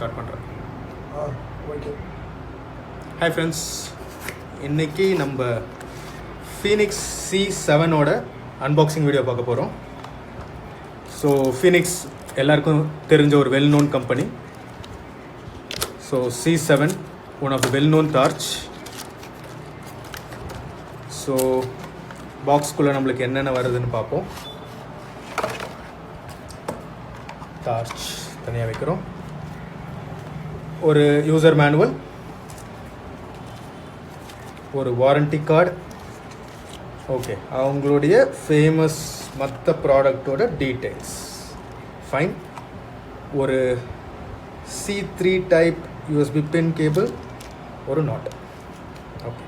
Start பண்ணுறேன். Okay. Hi friends, இன்றைக்கி நம்ம ஃபீனிக்ஸ் C7 அன்பாக்சிங் வீடியோ பார்க்க போகிறோம். ஸோ ஃபீனிக்ஸ் எல்லாருக்கும் தெரிஞ்ச ஒரு well known company. So C7 one of the well known torch. So பாக்ஸ்குள்ளே நம்மளுக்கு என்னென்ன வருதுன்னு பார்ப்போம். டார்ச் தனியாக வைக்கிறோம். ஒரு யூசர் மேனுவல், ஒரு வாரண்டி கார்டு, ஓகே, அவங்களுடைய ஃபேமஸ் மற்ற ப்ராடக்டோட டீட்டெயில்ஸ், ஃபைன். ஒரு C3 type USB pin cable, ஒரு நாட். ஓகே,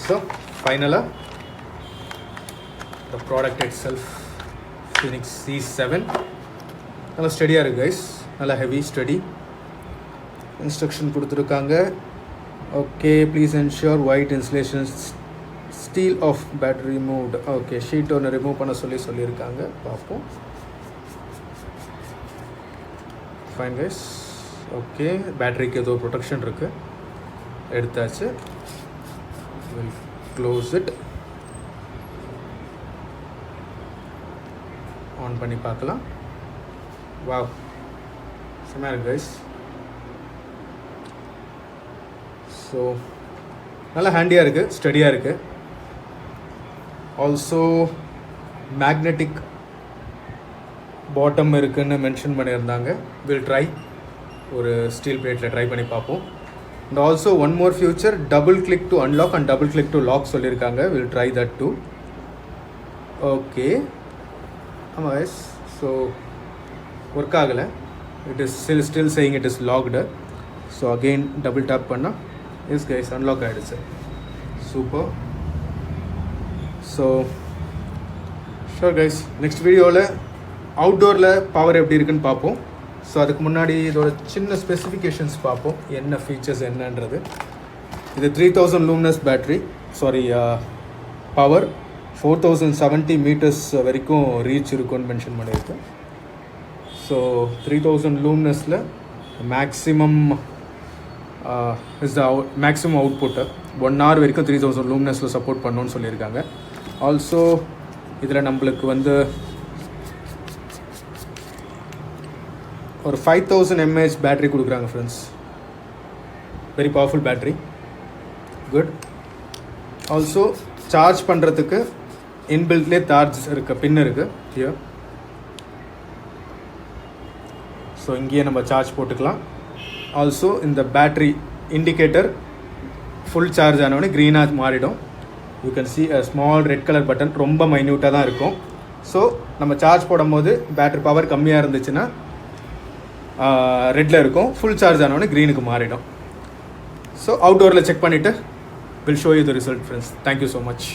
ஸோ ஃபைனலாக the product itself, Fenix C7. நல்லா ஸ்டடியாக இருக்குது கைஸ், நல்லா ஹெவி ஸ்டடி. இன்ஸ்ட்ரக்ஷன் கொடுத்துருக்காங்க. Okay, please ensure white insulation steel of battery removed. Okay, sheet ஒன்று ரிமூவ் பண்ண சொல்லியிருக்காங்க. பார்ப்போம். Fine guys. ஓகே, பேட்டரிக்கு ஏதோ ப்ரொடெக்ஷன் இருக்குது, எடுத்தாச்சு. Will close it. ஆன் பண்ணி பார்க்கலாம். வாவ், செம்மையாக இருக்குது கைஸ். ஸோ நல்லா ஹேண்டியாக இருக்குது, ஸ்டடியாக இருக்குது. ஆல்சோ மேக்னெட்டிக் பாட்டம் இருக்குதுன்னு மென்ஷன் பண்ணியிருந்தாங்க. வில் ட்ரை, ஒரு ஸ்டீல் பிளேட்டில் ட்ரை பண்ணி பார்ப்போம். And also one more feature, double click to unlock and double click to lock சொல்லியிருக்காங்க. Will try that too. Okay, ஆமாம் கைஸ். ஸோ ஒர்க் ஆகலை. It is still saying it is locked. So again double tap பண்ணால் yes guys unlock ஆகிடுச்சு. Super. So sure guys, next வீடியோவில் அவுட்டோரில் power எப்படி இருக்குன்னு பார்ப்போம். ஸோ அதுக்கு முன்னாடி இதோட சின்ன ஸ்பெசிஃபிகேஷன்ஸ் பார்ப்போம், என்ன ஃபீச்சர்ஸ் என்னன்றது. இது 3000 luminous battery, sorry power 4070 meters வரைக்கும் ரீச் இருக்கும்னு மென்ஷன் பண்ணியிருக்கு. ஸோ 3000 லூமினஸில் maximum is the maximum output 1 hour வரைக்கும் 3000 லூமினஸில் சப்போர்ட் பண்ணணும்னு சொல்லியிருக்காங்க. ஆல்சோ இதில் நம்மளுக்கு வந்து ஒரு 5000 mAh பேட்ரி கொடுக்குறாங்க friends. Very powerful battery, good. Also charge பண்ணுறதுக்கு இன்பில்ட்லேயே சார்ஜ் இருக்குது, பின் இருக்குது ஹியர். ஸோ இங்கேயே நம்ம சார்ஜ் போட்டுக்கலாம். ஆல்சோ இந்த பேட்ரி இண்டிகேட்டர் ஃபுல் சார்ஜ் ஆனவொடனே க்ரீனாக மாறிடும். You can see a small red colour button, ரொம்ப மைன்யூட்டாக தான் இருக்கும். ஸோ நம்ம சார்ஜ் போடும்போது பேட்ரி பவர் கம்மியாக இருந்துச்சுன்னா ரெட்டில் இருக்கும், ஃபுல் சார்ஜ் ஆனவொடனே க்ரீனுக்கு மாறிடும். ஸோ அவுட்டோரில் செக் பண்ணிவிட்டு will show you the result friends. Thank you so much.